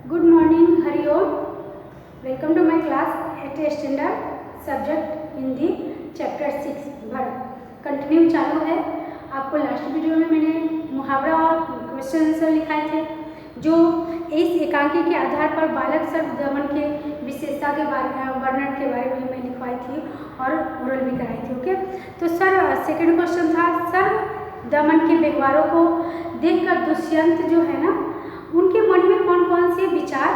Good morning, Hari Om. Welcome to my class at standard subject Hindi chapter 6 Bharat continue चालू है। आपको last video में मैंने मुहावरा और क्वेश्चन आंसर लिखाए थे, जो इस एकांकी के आधार पर बालक सर्व दमन के विशेषता के वर्णन के बारे में मैं लिखवाई थी और ओरल भी कराई थी। ओके, तो सर सेकंड क्वेश्चन था, सर्व दमन के व्यवहारों को देखकर दुष्यंत जो है ना, उनके मन में कौन कौन से विचार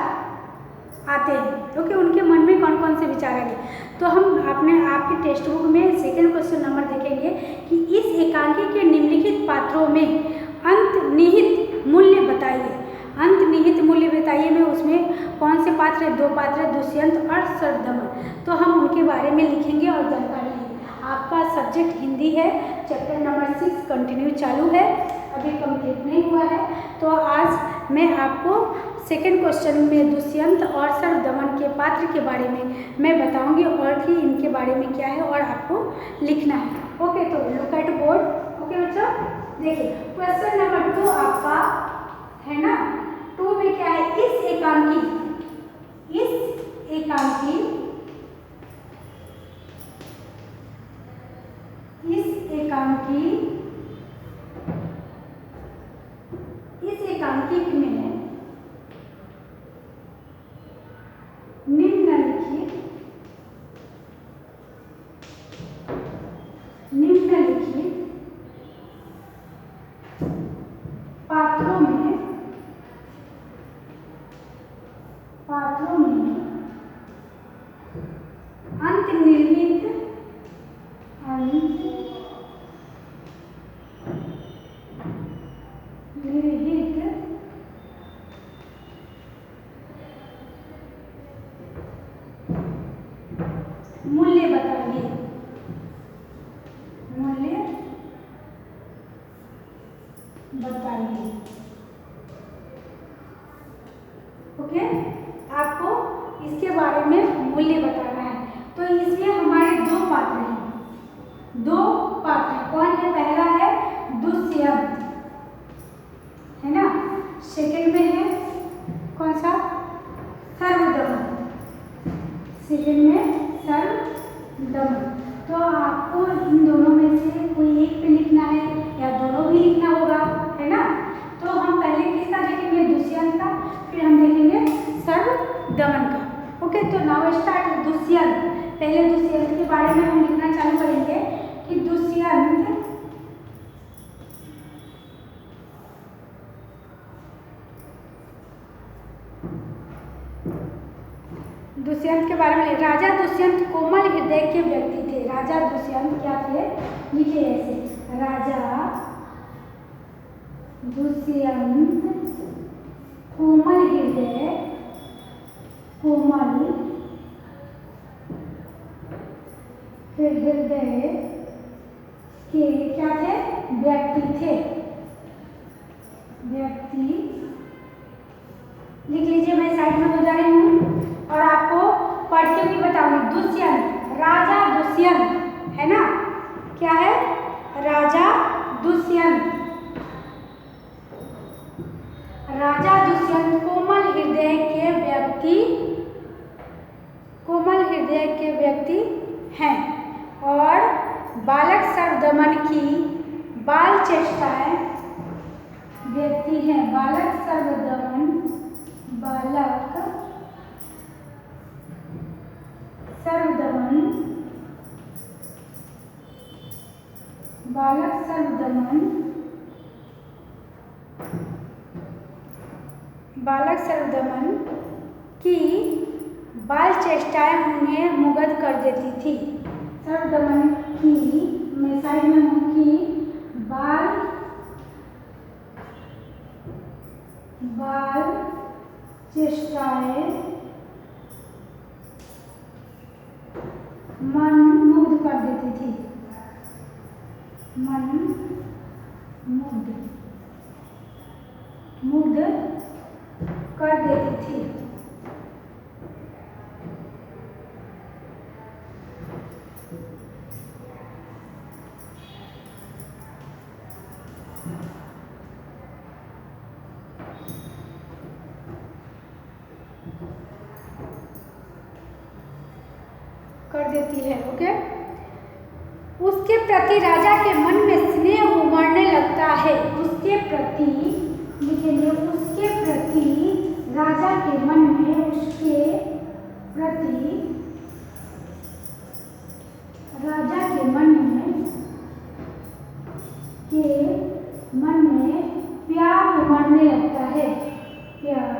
आते हैं। ओके, उनके मन में कौन कौन से विचार आएंगे। तो हम अपने आपके टेक्स्ट बुक में सेकंड क्वेश्चन नंबर देखेंगे कि इस एकांकी के निम्नलिखित पात्रों में अंतर्निहित मूल्य बताइए। अंतर्निहित मूल्य बताइए में उसमें कौन से पात्र है? दो पात्र है, दुष्यंत और सर्वदमन। तो हम उनके बारे में लिखेंगे और जानकारी लेंगे। आपका सब्जेक्ट हिंदी है, चैप्टर नंबर 6 कंटिन्यू चालू है, अभी कंप्लीट नहीं हुआ है। तो आज मैं आपको सेकंड क्वेश्चन में दुष्यंत और सर्वदमन के पात्र के बारे में मैं बताऊंगी और कि इनके बारे में क्या है और आपको लिखना है। ओके, तो लुक एट बोर्ड। ओके बच्चों, देखिए क्वेश्चन नंबर 2 आपका है ना। 2 में क्या है? इस एकांकी में निम्नलिखित पात्रों में अंतर्निहित मूल्य बताइए। ओके, आपको इसके बारे में मूल्य बताना है। तो इसमें हमारे दो पात्र हैं। कौन है? पहला है दुष्यंत, है ना। सेकंड में है कौन सा? सर्वदमन। तो आपको इन दोनों में से कोई एक पे लिखना है या दोनों भी लिखना होगा, है ना। तो हम पहले किसका देखेंगे? दुष्यंत का, फिर हम देखेंगे सर्वदमन का। ओके, तो नाउ स्टार्ट दुष्यंत। पहले दुष्यंत के बारे में हम लिखना चालू करेंगे कि दुष्यंत के बारे में। राजा दुष्यंत कोमल हृदय के व्यक्ति थे। राजा दुष्यंत क्या थे? लिखे ऐसे, राजा दुष्यंत कोमल हृदय के क्या थे? व्यक्ति थे। लिख लीजिए, मैं साइड में हो जा रही हूँ और आपको पढ़ के भी बताऊंगी। दुष्यंत, राजा दुष्यंत, है ना। क्या है? राजा दुष्यंत कोमल हृदय के व्यक्ति हैं और बालक सर्वदमन की बाल चेष्टाएं व्यक्ति हैं। बालक सर्वदमन की बाल चेष्टाएं उन्हें मुग्ध कर देती थी। सर्वदमन की, मैं साइड में हूँ, की बाल चेष्टाएं मन मुग्ध कर देती थी। मुग्ध कर देती थी। कर देती है। ओके, उसके प्रति राजा के मन में स्नेह उमड़ने लगता है। उसके प्रति लिखेंगे, उसके प्रति राजा के मन में, उसके प्रति राजा के मन में प्यार उमड़ने लगता है। प्यार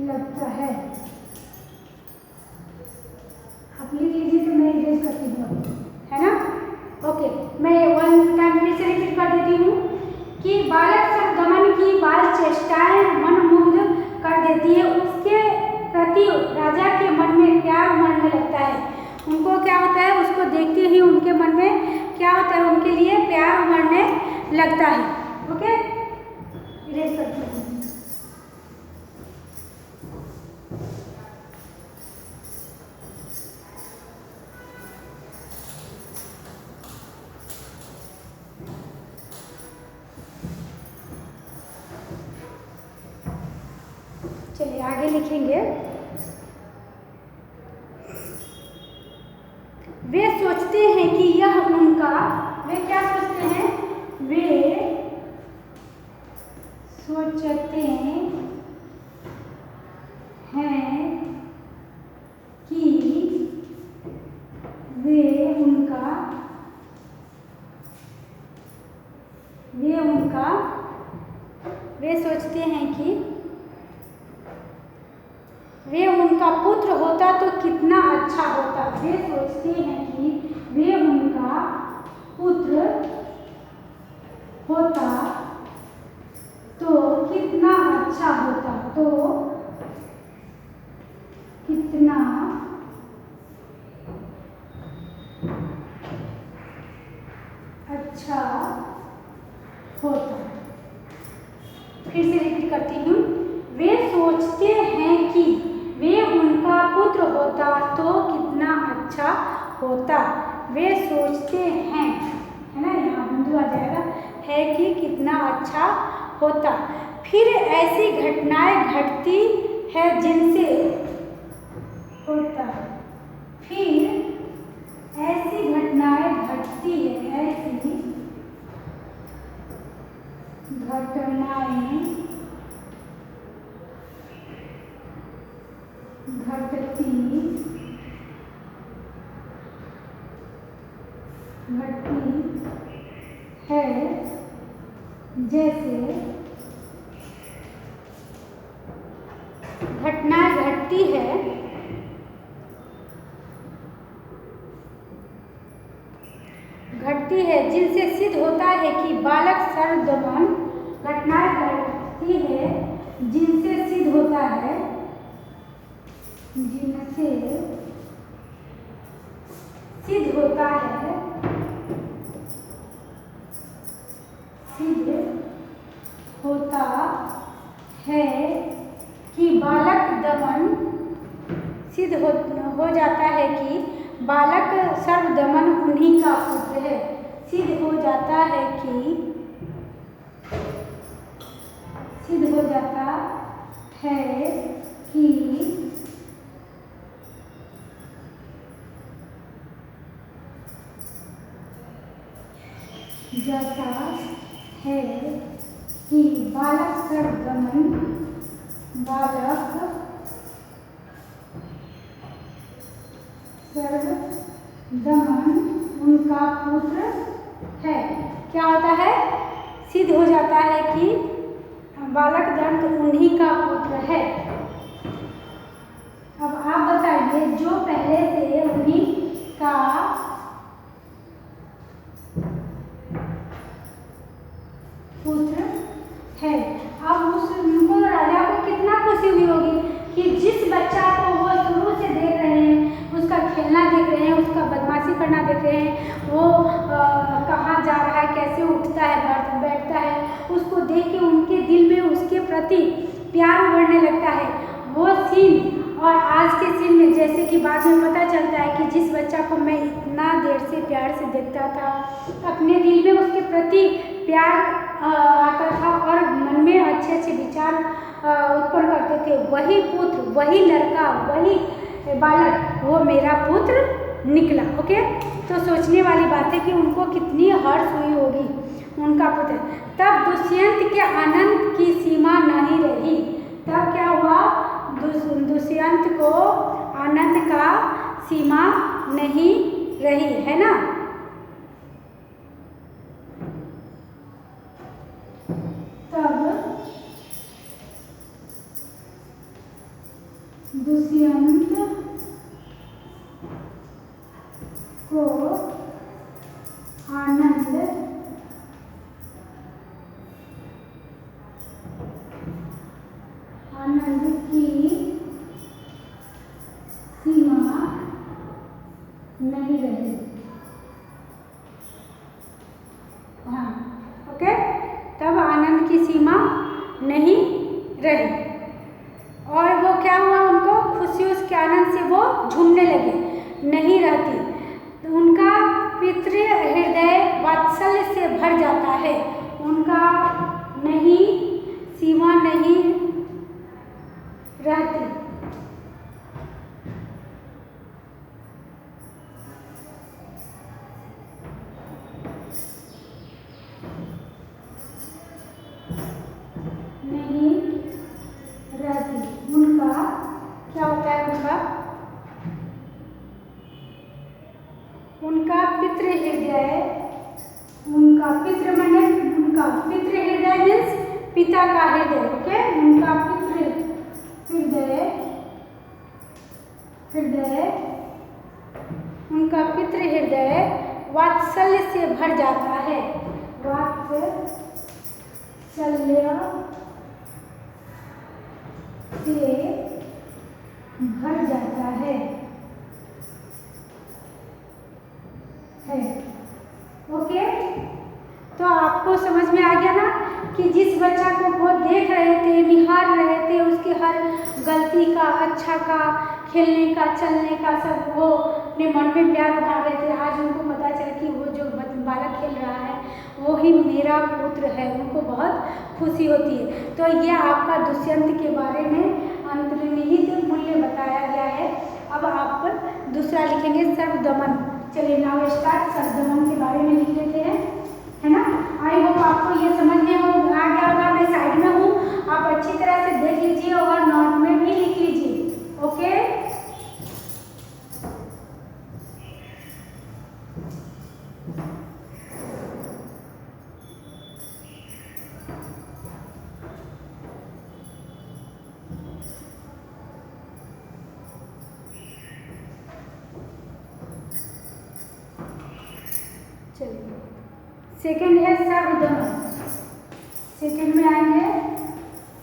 लगता है। आप लिख लीजिए तो मैं इरेज करती हूँ, है ना। ओके, मैं वन टाइम फिर से रिपीट कर देती हूँ कि बालक सब दमन की बाल चेष्टाएं मनमुग्ध कर देती है। उसके प्रति राजा के मन में प्यार उमड़ने लगता है। उनको क्या होता है, उसको देखते ही उनके मन में क्या होता है, उनके लिए प्यार उमड़ने लगता है। ओके, इरेज करती हूँ। चलिए आगे लिखेंगे। वे सोचते हैं कि यह उनका, वे क्या सोचते हैं, वे सोचते हैं कि वे सोचते हैं कि वे उनका पुत्र होता तो कितना अच्छा होता। वे सोचते हैं कि वे उनका पुत्र होता तो कितना अच्छा होता, तो कितना अच्छा होता। फिर से रिपीट करती हूँ। वे सोचते हैं कि वे उनका पुत्र होता तो कितना अच्छा होता। वे सोचते हैं, है ना, यहाँ बिंदु आ जाएगा, है कि कितना अच्छा होता। फिर ऐसी घटनाएं घटती है जिनसे होता, फिर ऐसी घटनाएं घटती है, ऐसी घटनाएं घटती है जैसे घटना घटती है जिनसे सिद्ध होता है कि बालक सर्वदमन, घटनाएं घटती है जिनसे सिद्ध होता है, जिनसे सिद्ध होता है, सिद्ध होता है कि बालक दमन, सिद्ध हो जाता है कि बालक सर्वदमन उन्हीं का पुत्र है। सिद्ध हो जाता है कि, सिद्ध हो जाता है कि जाता है कि बालक सर्वदमन, बालक सर्वदमन उनका पुत्र है। क्या होता है, सिद्ध हो जाता है कि बालक दंत उन्हीं का पुत्र है। अब आप बताइए, जो पहले से उन्हीं का पुत्र है, अब उनको राजा को कितना खुशी हुई होगी कि जिस बच्चा को वो शुरू से देख रहे हैं, उसका खेलना देख रहे हैं, उसका बदमाशी करना देख रहे हैं, वो कहाँ जा रहा है, कैसे उठता है, बैठता है, उसको देख के उनके दिल में उसके प्रति प्यार बढ़ने लगता है। वो सीन और आज के सीन में जैसे कि बाद में पता चलता है कि जिस बच्चा को मैं इतना देर से प्यार से देखता था, अपने दिल में उसके प्रति प्यार आता था और मन में अच्छे अच्छे विचार उत्पन्न करते थे, वही पुत्र, वही लड़का, वही बालक वो मेरा पुत्र निकला। ओके, तो सोचने वाली बात है कि उनको कितनी हर्ष हुई होगी उनका पुत्र। तब दुष्यंत के आनंद की सीमा नहीं रही। तब क्या हुआ, दुष्यंत को आनंद का सीमा नहीं रही, है ना। तब दुष्यंत को आनंद की सीमा नहीं रही। हाँ, ओके, तब आनंद की सीमा नहीं रही और वो क्या हुआ, उनको खुशी, उसके आनंद से वो झूमने लगे, नहीं रहती। तो उनका पितृ हृदय वात्सल्य से भर जाता है, उनका नहीं सीमा नहीं रहती। नहीं रहती, उनका क्या होता है, उनका पितृ हृदय, उनका पितृ माने उनका पितृ हृदय मीन्स पिता का हृदय। ओके, उनका पितृ हृदय उनका पितृ हृदय वात्सल्य से भर जाता है, वात्सल्य से भर जाता है। ओके, तो आपको समझ में आ गया ना कि जिस बच्चा को वो देख रहे थे, निहार रहे थे, उसके हर गलती का, अच्छा का, खेलने का, चलने का, सब वो अपने मन में प्यार उठा रहे थे। आज उनको पता चला कि वो जो बालक खेल रहा है वो ही मेरा पुत्र है, उनको बहुत खुशी होती है। तो ये आपका दुष्यंत के बारे में अंतर्निहित मूल्य बताया गया है। अब आप दूसरा लिखेंगे सर्वदमन। चलिए नाउ स्टार्ट। सर्वदमन के बारे में लिख लेते हैं, है ना। आई होप आपको ये समझ में आ गया होगा। मैं साइड में हूँ, आप अच्छी तरह से देख लीजिए और नोट में भी लिख लीजिए। ओके, चलिए सेकंड है सर्वदमन। सेकंड में आएंगे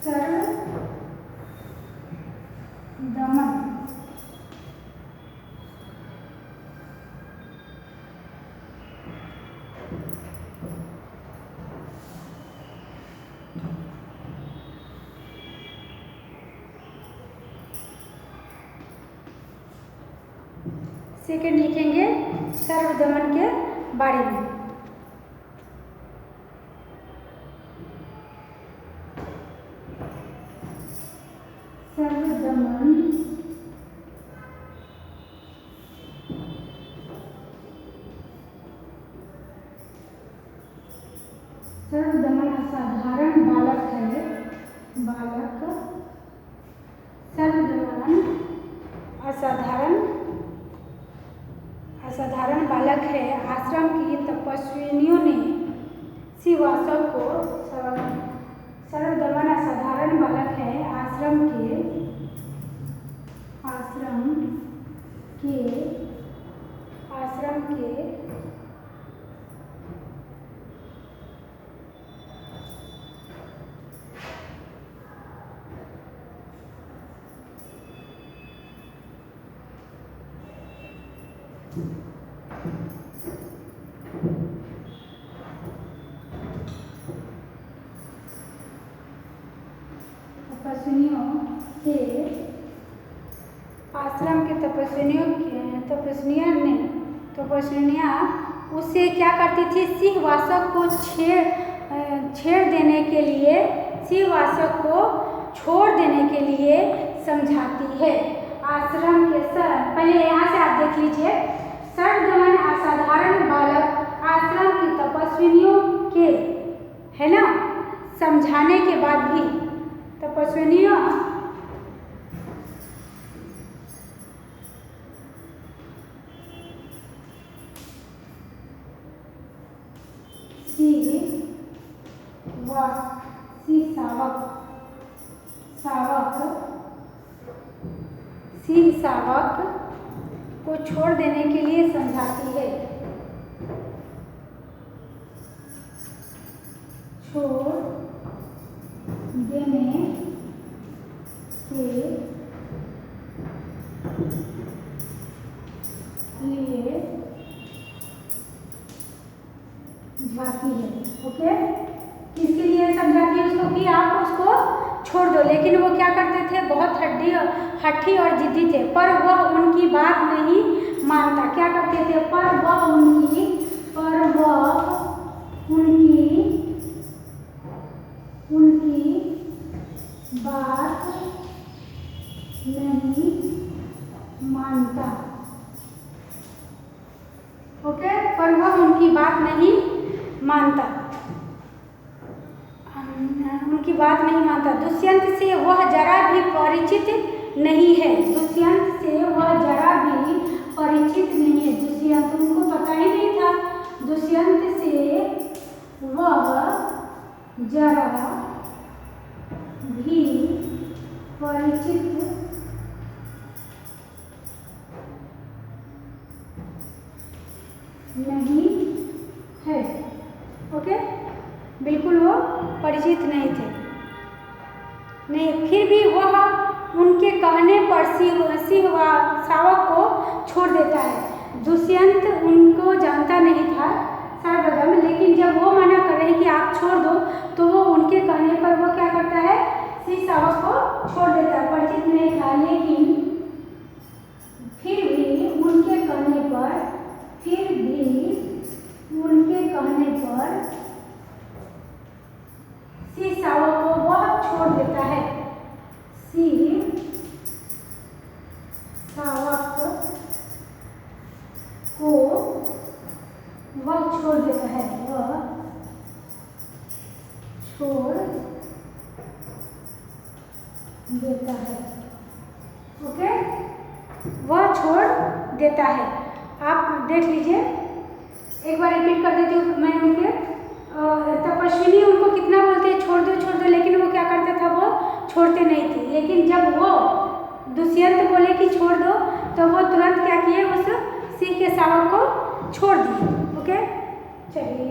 सर्वदमन। सेकंड लिखेंगे सर्वदमन के बारे में। सर्वदमन असाधारण बालक है, सर्वदमन असाधारण बालक है। आश्रम की तपस्विनियों ने श्रीवास्तव को, सर्वदमन असाधारण बालक है, आश्रम के तपस्विनियों के आश्रम के तपस्विनियाँ उससे क्या करती थी, सिंहवासक को छेड़ देने के लिए, सिंहवासक को छोड़ देने के लिए समझाती है। आश्रम के पहले यहाँ से आप देख लीजिए, सर्वगमन असाधारण बालक आश्रम की तपस्विनियों के, है ना, समझाने के बाद भी तपस्विनियों सिंह शावक को छोड़ देने के लिए समझाती है। छोड़ देने के लिए समझाती है। ओके, किसके लिए समझाती है उसको, कि आप उसको छोड़ दो। लेकिन वो क्या करते थे, बहुत हठी और जिद्दी थे, पर वह उनकी बात नहीं मानता। क्या करते थे, पर वह उनकी बात नहीं मानता। ओके, पर वह उनकी बात नहीं मानता, उनकी बात नहीं मानता। दुष्यंत से वह जरा भी परिचित नहीं है। दुष्यंत से वह जरा भी परिचित नहीं है। दुष्यंत, उनको पता ही नहीं था। दुष्यंत से वह जरा भी परिचित नहीं है। ओके, बिल्कुल वो परिचित नहीं थे। नहीं, फिर भी वह उनके कहने पर शावक को छोड़ देता है। दुष्यंत उनको जानता नहीं था सर्वप्रथम, लेकिन जब वो मना कर रहे हैं कि आप छोड़ दो, तो वो उनके कहने पर वो क्या करता है, सिंह शावक को छोड़ देता है। परिचित नहीं था, लेकिन फिर भी उनके कहने पर सिंह शावक को वह छोड़ देता है। सिंह शावक को वह छोड़ देता है, वह छोड़ देता है। ओके, वह छोड़ देता है। आप देख लीजिए, एक बार रिपीट कर देती हूँ मैं। उनके तपस्विनी उनको कितना बोलते हैं, छोड़ दो, लेकिन वो क्या करता था, वो छोड़ते नहीं थे। लेकिन जब वो दुष्यंत बोले कि छोड़ दो, तो वो तुरंत क्या किए, उस सिंह के शावक को छोड़ दिए। ओके, चलिए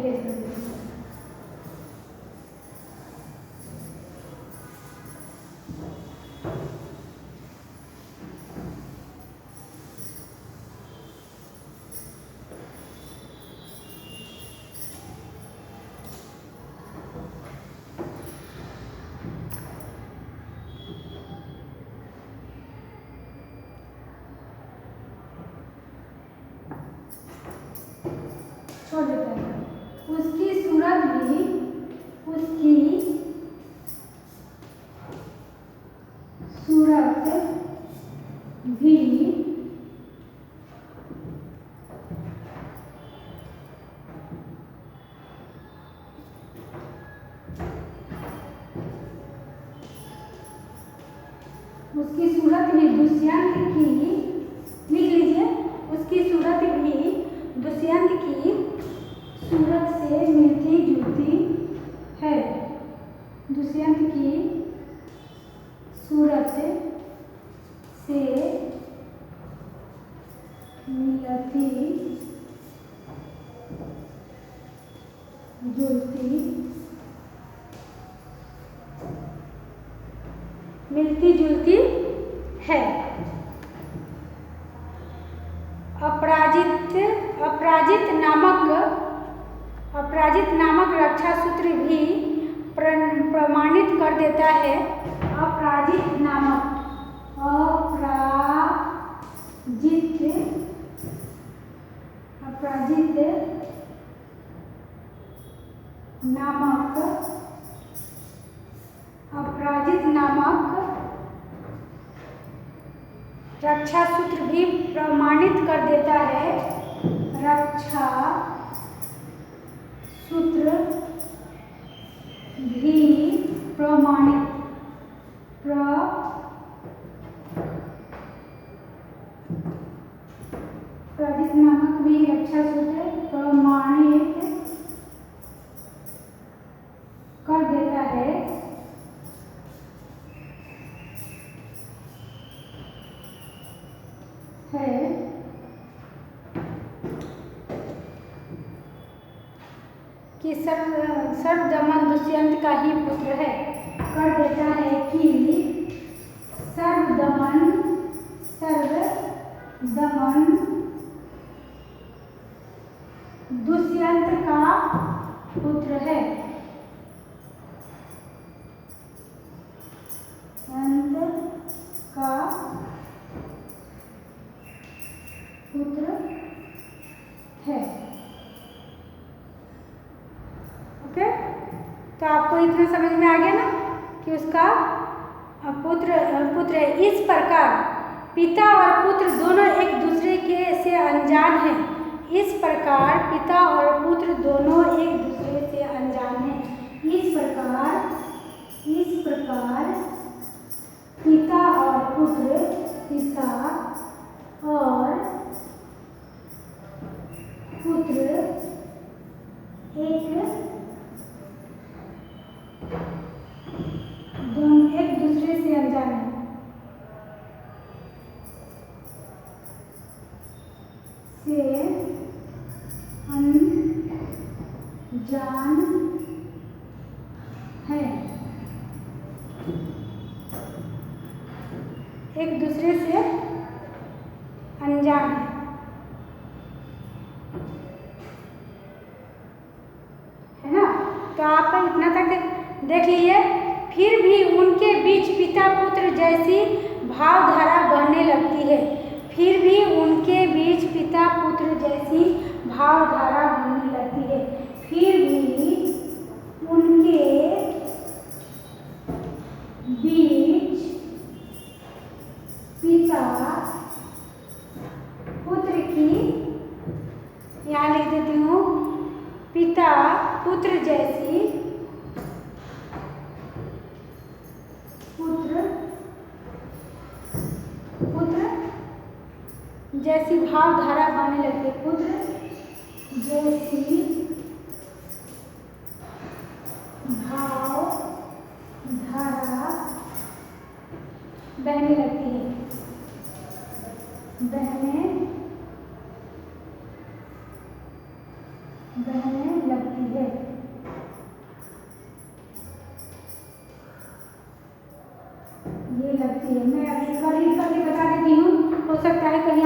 छोड़ देता है। उसकी सूरत भी दुष्यंत की, लिख लीजिए, उसकी सूरत भी दुष्यंत की सूरत से मिलती जुलती है। दुष्यंत की सूरत से मिलती जुलती है। अपराजित नामक रक्षा सूत्र भी प्रमाणित कर देता है। अपराजित नामक अपराजित नामक रक्षा सूत्र भी प्रमाणित कर देता है। रक्षा सूत्र भी प्रमाणित अपराजित नामक भी रक्षा सूत्र प्रमाणित कर देता है। कि सर्वदमन दुष्यंत का ही पुत्र है। कर देता है कि सर्वदमन दुष्यंत का पुत्र है। का पुत्र है। ओके, तो आपको इतना समझ में आ गया ना कि उसका पुत्र है। इस प्रकार पिता और पुत्र दोनों एक दूसरे के से अनजान हैं। इस प्रकार पिता और पुत्र दोनों एक दूसरे से अनजान हैं। इस प्रकार पिता और पुत्र एक दूसरे से अनजान है। एक दूसरे से अनजान है ना। तो आप इतना तक देख लीजिए। फिर भी उनके बीच पिता पुत्र जैसी भावधारा बहने लगती है। फिर भी उनके बीच पिता पुत्र जैसी भावधारा बहने लगती है। फिर भी उनके बीच पिता पुत्र की, यहाँ लिख देती हूँ, पिता पुत्र जैसी भावधारा बहने लगती है। पुत्र जैसी भावधारा बहने लगती है। बहने लगती है। ये लगती है। मैं अभी एक बार लिख करके बता देती हूँ, हो सकता है कहीं